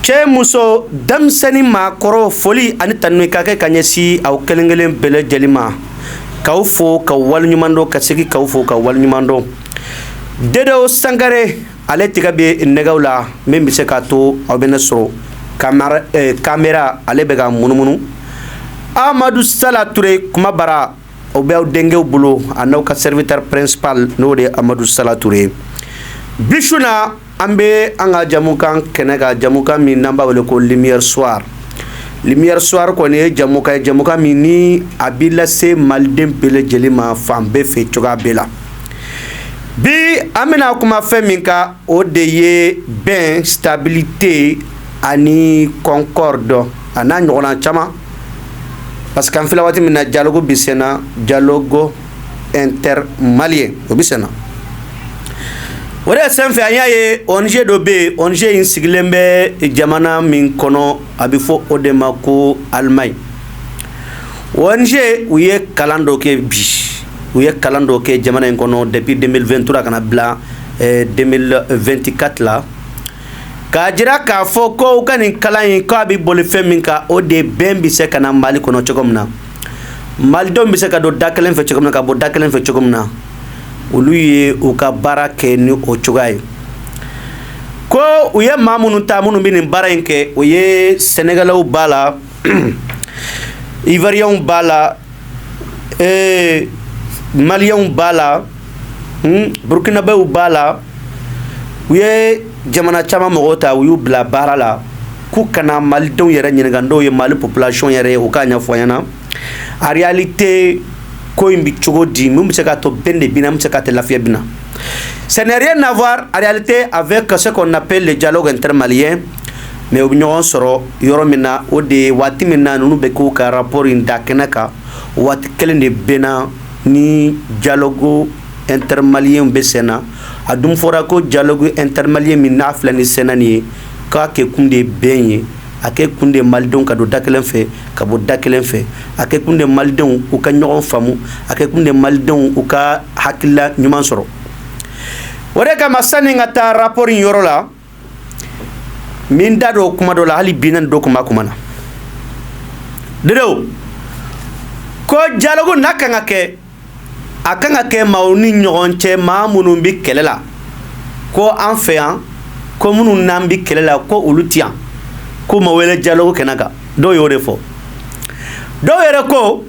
cɛ muso denmisɛnnin maakɔrɔ foli ani tanuni ka kɛ ka ɲɛsin aw kelen kelen bɛɛ lajɛlen ma k'aw fo ka waliɲuman dɔn ka segin k'aw fo ka waliɲuman dɔn Dedo Sangare ale tigɛ bɛ nɛgɛw la min bɛ se k'a to aw bɛ ne sɔrɔ caméra ale bɛ ka munumunu Amadou Sala Touré kuma bara o bɛ aw denkɛw bolo a n'aw ka serviteur principal n'o de ye Amadou Sala Touré Bichuna an bɛ an ka jamukan kɛnɛ ka jamukan min n'an b'a wele ko Lumière Soir kɔni ye jamukan min ni a bɛ lase maliden bɛɛ lajɛlen ma fan bɛɛ fɛ cogoya bɛɛ la bi an bɛna kuma fɛn min kan o de ye bɛn stabilité ani concorde a n'a ɲɔgɔnna caman parce que an filɛ waati min na dialogue bɛ sen na dialogue intermalien o bɛ sen na o de senfɛ an y'a ye ONG dɔ bɛ yen ONG in sigilen bɛ jamana min kɔnɔ a bɛ fɔ o de ma ko Allemagne ONG u ye kalan dɔ kɛ bi u ye kalan dɔ kɛ jamana in kɔnɔ depuis 2023 kana bila 2024 la k'a jira k'a fɔ ko u ka nin kalan in k'a bɛ boli fɛn min kan o de bɛn bɛ se ka na Mali kɔnɔ cogo min na malidenw bɛ se ka don da kelen fɛ cogo min na ka bɔ da kelen fɛ cogo min na olu ye u ka baara kɛ ni o cogoya ye ko u ye maa minnu ta minnu bɛ nin baara in kɛ o ye Sénégalais b'a la Ivoiriens b'a la Maliens b'a la Burkinabés b'a la u ye jamana caman mɔgɔw ta u y'u bila baara la k'u kana malidenw yɛrɛ ɲininka n'o ye Mali population yɛrɛ ye u k'a ɲɛfɔ an ɲɛna en réalité ko in bi cogo di mun bɛ se k'a to bɛn de bina mun bɛ se k'a to lafiya bina ça n'a rien à voir en réalité avec ce qu'on appelle le dialogue intermalien mais u bɛ ɲɔgɔn sɔrɔ yɔrɔ min na o de ye waati min na ninnu bɛ k'u ka rapport in da kɛnɛ kan waati kelen de bɛnna ni dialogue intermalien bɛ sen na a dun fɔra ko dialogue intermalien min n'a filɛ ni sen na nin ye k'a kɛ kun de ye bɛn ye a kɛ kun de ye malidenw ka don da kelen fɛ ka bɔ da kelen fɛ a kɛ kun de ye malidenw u ka ɲɔgɔn faamu a kɛ kun de ye malidenw u ka hakilila ɲuman sɔrɔ o de kama sani ka taa rapport in yɔrɔ la min da don kuma dɔ la hali bi ne dɔ kuma na Dedo ko dialogue n'a kan ka kɛ a kan ka kɛ maaw ni ɲɔgɔn cɛ maa minnu bɛ kɛlɛ la ko an fɛ yan ko minnu n'an bɛ kɛlɛ la ko olu tɛ yan ko ma wele dialogue kɛnɛ kan dɔw y'o de fɔ dɔw yɛrɛ ko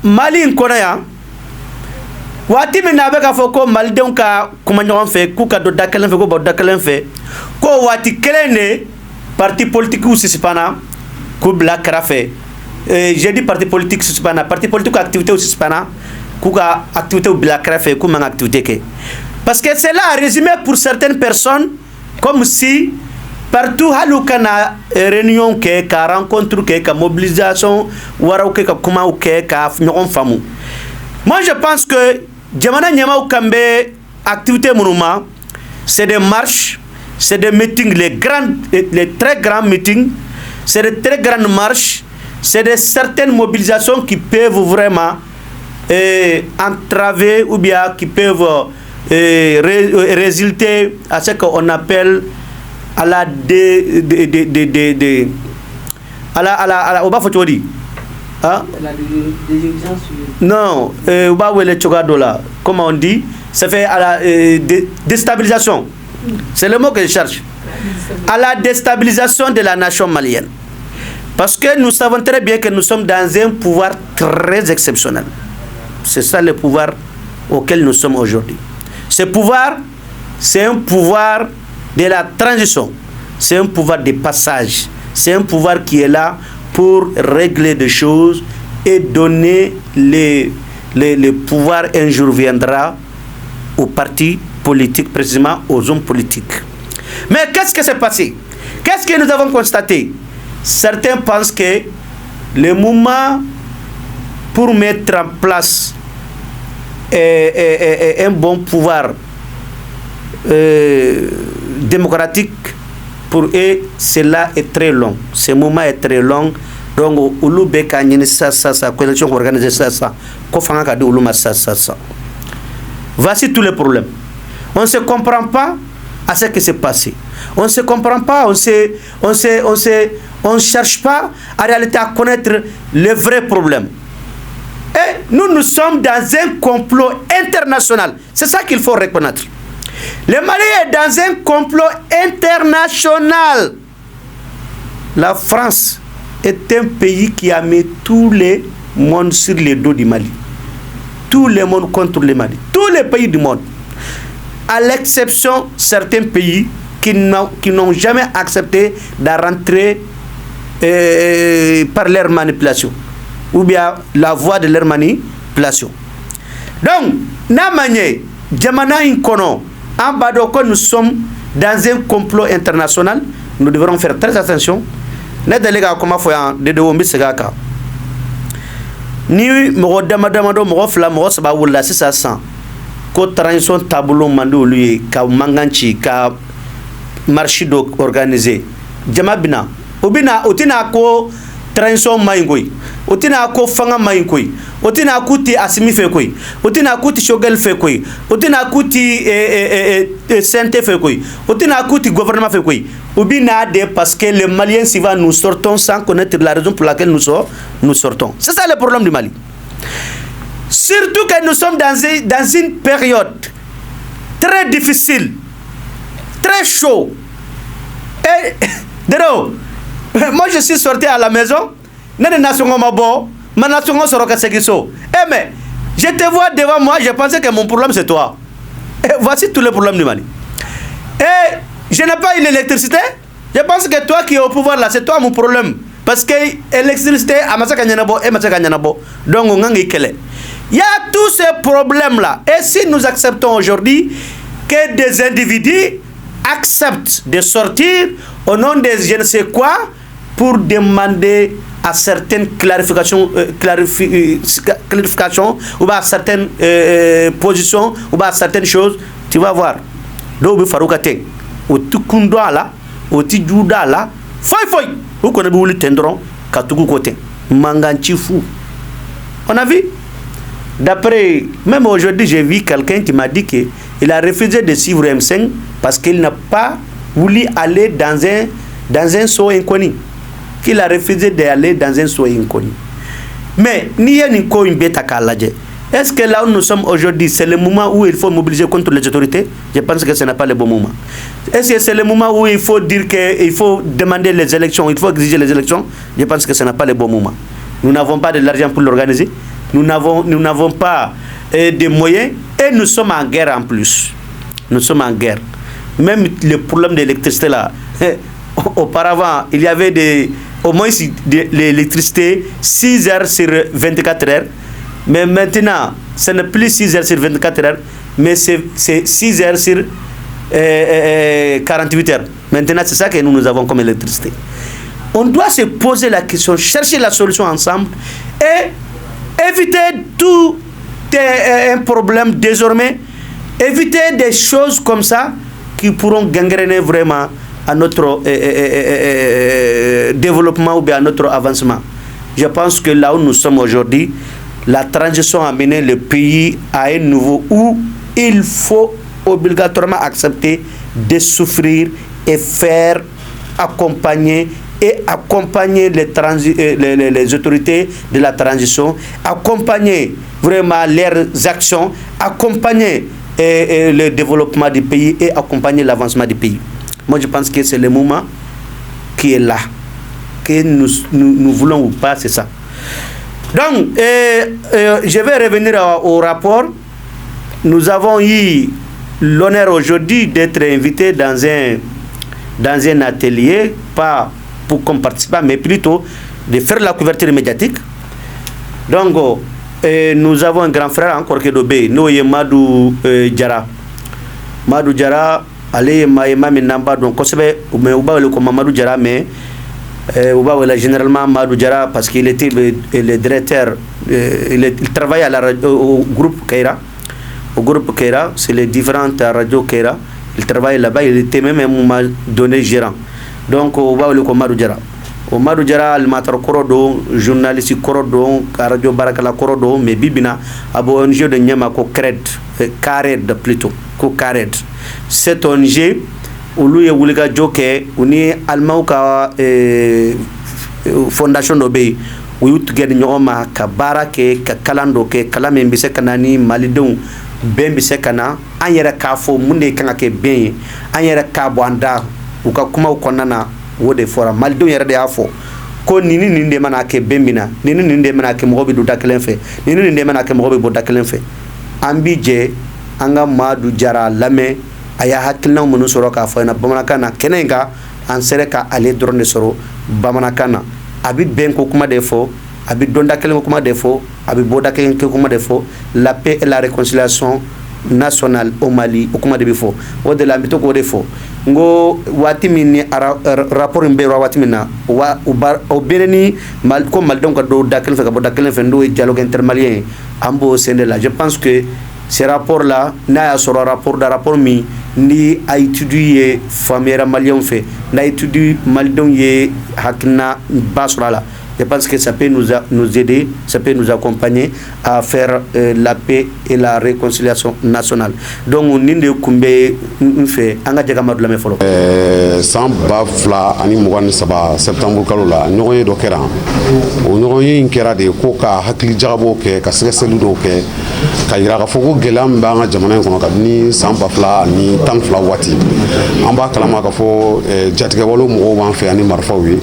Mali in kɔnɔ yan waati min na a bɛ k'a fɔ ko malidenw ka kuma ɲɔgɔn fɛ k'u ka don da kelen fɛ k'u bɔ da kelen fɛ ko waati kelen de parti politique suspendra k'u bila kɛrɛfɛ j'ai dit parti politique suspendra parti politique activité suspendra k'u ka activité bila kɛrɛfɛ k'u man activité kɛ parce que c'est là résumé pour certaines personnes comme si partout hali kana réunion kɛ ka rencontre kɛ ka mobilisation waraw kɛ ka kumaw kɛ ka ɲɔgɔn faamu moi je pense que jamana ɲɛmaw kan bɛ activité minnu ma c'est des marches c'est des meetings les très grands meetings c'est des très grandes marches c'est de certaines mobilisations qui peuvent vraiment entraver ou bien qui peuvent résulter à ce qu'on appelle à la on va faire hein? Non, on va voir les chogadola. Comment on dit? Ça fait à la déstabilisation. C'est le mot que je cherche. À la déstabilisation de la nation malienne. Parce que nous savons très bien que nous sommes dans un pouvoir très exceptionnel. C'est ça le pouvoir auquel nous sommes aujourd'hui. Ce pouvoir, c'est un pouvoir de la transition. C'est un pouvoir de passage. C'est un pouvoir qui est là pour régler des choses et donner le pouvoir un jour viendra aux partis politiques, précisément aux hommes politiques. Mais qu'est-ce qui s'est passé? Qu'est-ce que nous avons constaté? Certains pensent que le moment pour mettre en place un bon pouvoir démocratique, pour eux, cela est très long. Ce moment est très long. Donc, olu be ka ɲini ça, coalition organiser ça. Ko fanga ka di olu ma ça. Voici tous les problèmes. On ne se comprend pas à ce qui s'est passé. On ne se comprend pas, on ne cherche pas en réalité à connaître les vrais problèmes. Et nous sommes dans un complot international. C'est ça qu'il faut reconnaître. Le Mali est dans un complot international. La France est un pays qui a mis tous les mondes sur les dos du Mali. Tout le monde contre le Mali. Tous les pays du monde. À l'exception de certains pays qui n'ont jamais accepté de rentrer par leur manipulation. Ou bien la voie de leur manipulation. Donc, nous sommes dans un complot international. Nous devrons faire très attention. Ni mɔgɔ damadɔ mɔgɔ fila mɔgɔ saba wulila sisan ko transition taabolo man di olu ye ka mankan ci ka marche dɔ organiser jama bina o tɛna ko transition ma ɲi koyi o tɛna ko fanga ma ɲi koyi o tɛna ku ti Asimi fɛ koyi o tɛna ku ti Choguel fɛ koyi o tɛna ku ti CNT fɛ koyi o tɛna ku ti gouvernement fɛ koyi ou bien parce que les Maliens suivants nous sortons sans connaître la raison pour laquelle nous sortons. C'est ça le problème du Mali. Surtout que nous sommes dans une période très difficile, très chaud. Et moi je suis sorti à la maison, mais je te vois devant moi, je pensais que mon problème c'est toi. Et voici tous les problèmes du Mali. Et je n'ai pas eu l'électricité. Je pense que toi qui es au pouvoir là, c'est toi mon problème. Parce que l'électricité, donc il y a tous ces problèmes là. Et si nous acceptons aujourd'hui que des individus acceptent de sortir au nom de je ne sais quoi pour demander à certaines clarifications ou à certaines positions ou à certaines choses, tu vas voir. Donc, au tukunda la au tijuda la foi ou qu'on a voulu tendron katugu côté manganchi fou. On a vu d'après même aujourd'hui j'ai vu quelqu'un qui m'a dit que il a refusé de suivre M5 parce qu'il n'a pas voulu aller dans un saut inconnu, qu'il a refusé d'aller dans un saut inconnu. Mais ni ni ko une bête à kalaje. Est-ce que là où nous sommes aujourd'hui, c'est le moment où il faut mobiliser contre les autorités? Je pense que ce n'est pas le bon moment. Est-ce que c'est le moment où il faut dire qu'il faut demander les élections, il faut exiger les élections? Je pense que ce n'est pas le bon moment. Nous n'avons pas de l'argent pour l'organiser. Nous n'avons pas de moyens et nous sommes en guerre en plus. Nous sommes en guerre. Même le problème de l'électricité là, auparavant, il y avait au moins de l'électricité 6 heures sur 24 heures. Mais maintenant, ce n'est plus 6 heures sur 24 heures, mais c'est 6 heures sur 48 heures. Maintenant, c'est ça que nous avons comme électricité. On doit se poser la question, chercher la solution ensemble et éviter tout un problème désormais, éviter des choses comme ça qui pourront gangréner vraiment à notre développement ou bien à notre avancement. Je pense que là où nous sommes aujourd'hui, la transition a mené le pays à un niveau où il faut obligatoirement accepter de souffrir et faire accompagner les autorités de la transition, accompagner vraiment leurs actions, accompagner le développement du pays et accompagner l'avancement du pays. Moi je pense que c'est le moment qui est là, que nous voulons ou pas, c'est ça. Donc, je vais revenir au rapport. Nous avons eu l'honneur aujourd'hui d'être invités dans un atelier, pas pour qu'on participe, mais plutôt de faire la couverture médiatique. Donc, nous avons un grand frère encore que Dobé, nous y Madou Diara. Madou Diara, allez, Maïma Namba, donc, mais Ouba le comme Madou Diara, mais généralement Madou Diara parce qu'il était le directeur, il travaillait au groupe Keira. Au groupe Keira, c'est les différentes radios Keira. Il travaillait là-bas, il était même un moment donné gérant. Donc, on va le comme Madou Diara. o Madu Jara animateur kɔrɔ don journaliste kɔrɔ don radio barakala kɔrɔ don mais bibina abo ONG de Nyama ko CARED plutôt ko CARED. Cette ONG olu ye wulikajɔ kɛ u ni alimaw ka fondation dɔ bɛ yen u y'u tigɛ di ɲɔgɔn ma ka baara kɛ ka kalan dɔ kɛ kalan min bɛ se ka na ni malidenw bɛn bɛ se ka na an yɛrɛ k'a fɔ mun de kan ka kɛ bɛn ye an yɛrɛ k'a bɔ an da u ka kumaw kɔnɔna na o de fɔra malidenw yɛrɛ de y'a fɔ ko nin ni nin de mana kɛ bɛn min na nin ni nin de mana kɛ mɔgɔ bɛ don da kelen fɛ nin ni nin de mana kɛ mɔgɔ bɛ bɔ da kelen fɛ an bi jɛ an ka Madu Jara lamɛn a y'a hakilinaw minnu sɔrɔ k'a fɔ ɲɛna bamanankan na kɛnɛ in kan an sera ka ale dɔrɔn de sɔrɔ bamanankan na a bɛ bɛn ko kuma de fɔ a bɛ dɔn da kelen ko kuma de fɔ a bɛ bɔ da kelen ko kuma de fɔ la paix et la réconciliation nationale au Mali o kuma de bɛ fɔ o de la an bɛ to k'o de fɔ n ko waati min ni rapport in bɛ yɔrɔ waati min na o bɛɛ ni ko malidenw ka don da kelen fɛ ka bɔ da kelen fɛ n'o ye dialogue intermalien ye an b'o sen de la je pense que ce rapport là n'a y'a sɔrɔ rapport min ni a étudie ye faamuyara maliyɛnw fɛ n'a étudie malidenw ye hakilina ba sɔrɔ a la je pense que ça peut nous aider, ça peut nous accompagner à faire la paix et la réconciliation nationale. Donc, nous avons fait un engagement de la méfolo. Sans bafla, ani mouani saba septembre kalola, nous avons eu kera. Nous avons eu kera de koka hakli jarabo ke, kasere seludo ke, kayira foko gelam banga jamana kono kabni sans bafla ni tanfla wati. Amba kalama kafo jatige wolo mo wan fe ani marfawi.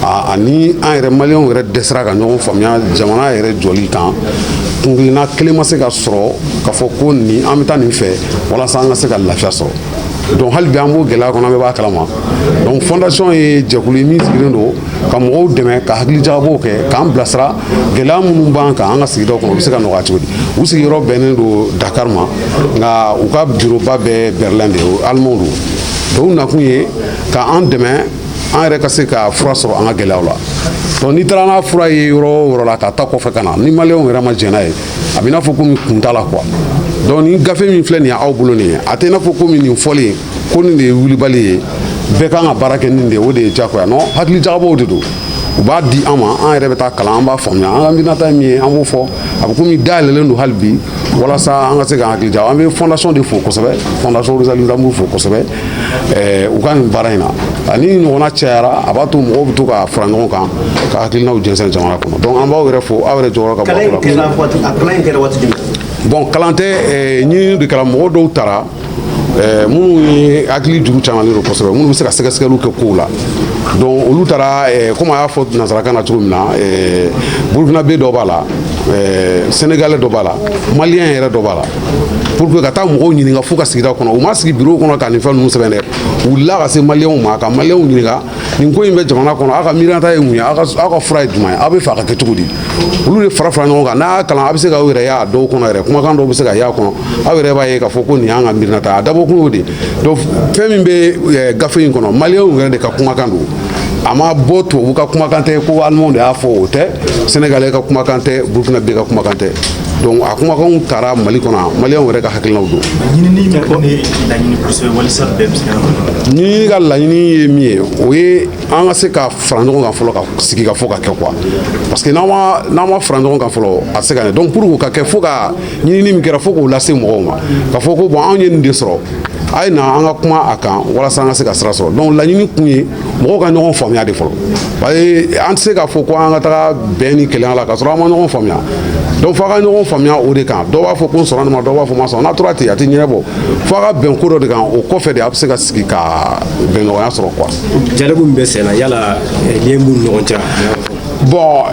Ani an Maliens yɛrɛ dɛsɛra ka ɲɔgɔn faamuya jamana yɛrɛ jɔli kan kungilinna kelen ma se ka sɔrɔ ka fɔ ko nin an bɛ taa nin fɛ walasa an ka se ka lafiya sɔrɔ donc hali bi an b'o gɛlɛya kɔnɔ an bɛɛ b'a kalama donc fondation ye jɛkulu ye min sigilen don ka mɔgɔw dɛmɛ ka hakilijababow kɛ k'an bilasira gɛlɛya minnu b'an kan an ka sigidaw kɔnɔ u bɛ se ka nɔgɔya cogo di u sigiyɔrɔ bɛnnen don Dakar ma nka u ka bureauba bɛɛ Berlin de ye Allemand don donc u nakun ye k'an dɛmɛ an yɛrɛ ka se ka fura sɔrɔ an ka gɛlɛyaw la donc n'i taara n'a fura ye yɔrɔ o yɔrɔ la ka taa kɔfɛ ka na ni maliyɛnw yɛrɛ ma jɛn n'a ye a bɛ i n'a fɔ komi kun t'a la quoi donc ni gafe min filɛ nin ye aw bolo nin ye a tɛ i n'a fɔ komi nin fɔlen ko nin de ye wulibali ye bɛɛ kan ka baara kɛ nin de ye o de ye diyagoya non hakilijakabɔw de don u b'a di an ma an yɛrɛ bɛ taa kalan an b'a faamuya an ka minata min ye an b'o fɔ a bɛ komi dayɛlɛlen don hali bi walasa an ka se ka hakili jagabɔ an bɛ fondation de fo kosɛbɛ fondation Rosalie Ndambu fo kosɛbɛ u ka nin baara in na ani ɲɔgɔnna cayara a b'a to mɔgɔw bɛ to ka fara ɲɔgɔn kan ka hakilinaw jɛnsɛn jamana kɔnɔ donc an b'aw yɛrɛ fo aw yɛrɛ jɔyɔrɔ ka bɔ a la bon kalan tɛ ɲinini de kɛra mɔgɔ dɔw taara minnu ye hakili juru caman don kosɛbɛ minnu bɛ se ka sɛgɛsɛgɛliw kɛ kow la donc olu taara comme a y'a fɔ nanzarakan na cogo min na burukinabe dɔ b'a la sénégalais dɔ b'a la maliyɛn yɛrɛ dɔ b'a la pour que ka taa mɔgɔw ɲininka fo ka sigida kɔnɔ u ma sigi bureau kɔnɔ ka nin fɛn ninnu sɛbɛn dɛ u wulila ka se maliyɛnw ma ka maliyɛnw ɲininka nin ko in bɛ jamana kɔnɔ aw ka miiriyanta ye mun ye aw ka fura ye jumɛn ye aw bɛ fɛ a ka kɛ cogo di olu de fara fara ɲɔgɔn kan n'a y'a kalan a bɛ se ka aw yɛrɛ y'a dɔw kɔnɔ yɛrɛ kumakan dɔw bɛ se ka y'a kɔnɔ aw yɛrɛ b'a ye k'a fɔ ko nin y'an ka miiriyanta a dabɔ kun y'o de donc fɛn min bɛ gafe in kɔnɔ maliyɛnw yɛrɛ de ka kumakan don a ma bɔ tubabu ka kumakan tɛ ko alimanw de y'a fɔ o tɛ sénégalais ka kumakan tɛ burukinabe ka kumakan tɛ donc a kumakanw taara Mali kɔnɔ maliyɛnw yɛrɛ ka hakilinaw don ɲinini ka laɲini ye min ye o ye an ka se ka fara ɲɔgɔn kan fɔlɔ ka sigi ka fɔ ka kɛ quoi parce que n'an ma fara ɲɔgɔn kan fɔlɔ a tɛ se ka ɲɛ donc pour que o ka kɛ fo ka ɲinini min kɛra fo k'o lase mɔgɔw ma ka fɔ ko bon anw ye nin de sɔrɔ a ye na an ka kuma a kan walasa an ka se ka sira sɔrɔ donc laɲini kun ye mɔgɔw ka ɲɔgɔn faamuya de fɔlɔ parce que an tɛ se k'a fɔ ko an ka taga bɛn ni kɛlɛya la ka sɔrɔ an ma ɲɔgɔn faamuya donc fo a ka ɲɔgɔn faamuya o de kan dɔw b'a fɔ ko n sɔnna nin ma dɔw b'a fɔ n ma sɔn n'a tora ten a tɛ ɲɛnabɔ fo a ka bɛn ko dɔ de kan o kɔfɛ de a bɛ se ka sigi ka bɛnɲɔgɔnya sɔrɔ quoi. dialogue min bɛ sen na yala lien b'u ni ɲɔgɔn cɛ bon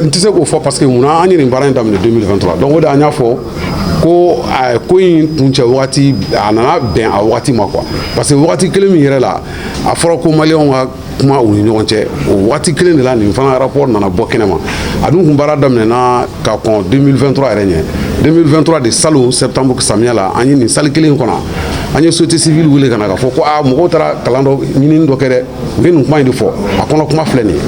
n tɛ se k'o fɔ parce que munna an ye nin baara in daminɛ 2023 donc o de an y'a fɔ ko in kuncɛ wagati a nana bɛn a wagati ma quoi parce que wagati kelen min yɛrɛ la a fɔra ko maliyɛnw ka kuma u ni ɲɔgɔn cɛ o wagati kelen de la nin fana rapport nana bɔ kɛnɛ ma a dun kun baara daminɛna ka kɔn 2023 yɛrɛ ɲɛ 2023 de salon septembre samiya la an ye nin sali kelen kɔnɔ an ye société civile wele ka na ka fɔ ko mɔgɔw taara kalan dɔ ɲinini dɔ kɛ dɛ u ye nin kuma in de fɔ a kɔnɔ kuma filɛ nin ye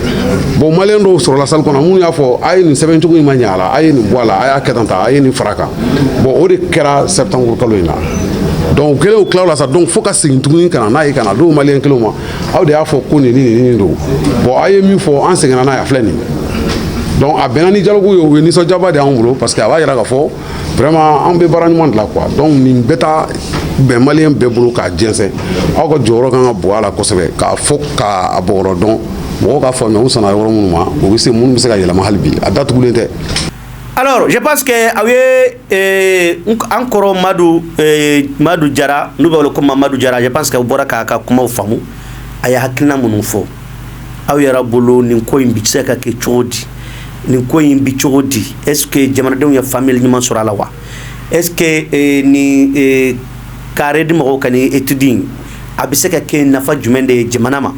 bon maliyɛn dɔw sɔrɔla sali kɔnɔ minnu y'a fɔ a ye nin sɛbɛn cogo in ma ɲɛ a la a ye nin bɔ a la a y'a kɛ tan a ye nin fara kan bon o de kɛra septembre kalo in na donc kelen o tilaw la sa donc fo ka segin tuguni ka na n'a ye ka na d'o maliyɛn kelenw ma aw de y'a fɔ ko nin don bon a ye min fɔ an sɛgɛnna n'a ye a filɛ nin donc a bɛnna ni dialogue ye o ye nisɔndiyaba de y'an bolo parce que a b'a yira k'a fɔ vraiment an bɛ baara ɲuman de la quoi donc nin bɛ taa bɛn maliyɛn bɛɛ bolo k'a jɛnsɛn aw ka jɔyɔrɔ kan ka bon a la kosɛbɛ k'a fɔ k'a bɔgɔrɔ dɔn mɔgɔw k'a faamuya u sɔnna yɔrɔ minnu ma o bɛ se minnu bɛ se ka yɛlɛma hali bi a datugulen tɛ. Alors, je pense que encore Madou Diarra, nous avons comme Madou Diarra, je pense que vous avez comme au famu, aya hakina munufo. Aw yara bolo ni ko imbitse ka ke chodi. Ni ko imbi chodi. Est-ce que jamana de famille ni mansura la wa? Est-ce que ni carré de mo kani étudiant abise ka ke nafa jumende jamana ma?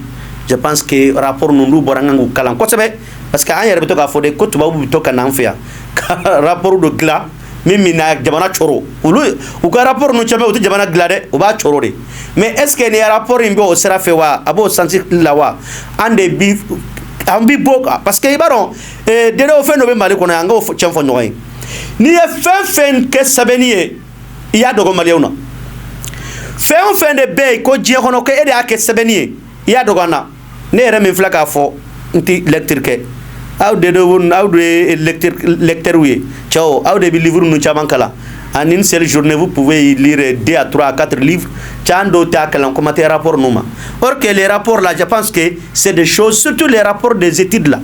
Je pense que rapport nous boranga ngu kalan ko sebe parce que an yara beto ka fode ko tubabu beto ka nanfia. Rapport de gla mimi na jamana choro ulu u ka rapport no chame uti jamana gla de u ba choro de mais est ce que ne rapport imbe o sera fait wa abo sentir la wa ande bi ambi boka parce que ibaron de o fe no be mali kono anga o chamfo noy ni e fen ke sabeni e ya dogo maliona fen de be ko je kono ko ede ake sabeni e ya dogo na ne re min flaka fo nti électrique aw de won aw de lecteur oui ciao aw de livre nu chaman kala en une seule journée vous pouvez lire 2 à 3 à 4 livres chando ta kala comme tes rapports numa or que les rapports là je pense que c'est des choses surtout les rapports des études là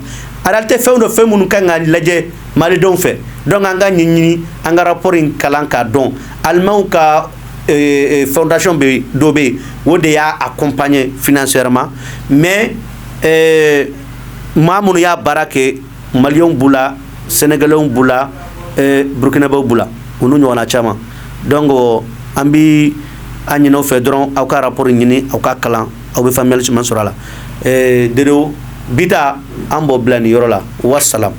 en réalité fait on fait mun kan laje mali don fait donc anga nyini anga rapport in kala ka don allemand ka fondation be dobe wode ya accompagner financièrement mais Mamoun ya barake Malion bula Sénégalais bula Burkinabé bula unu ñona chama donc ambi anyino fedron aw ka rapport ñini aw ka kalan aw be famel ci mansurala dedo bita ambo blani yorola wassalam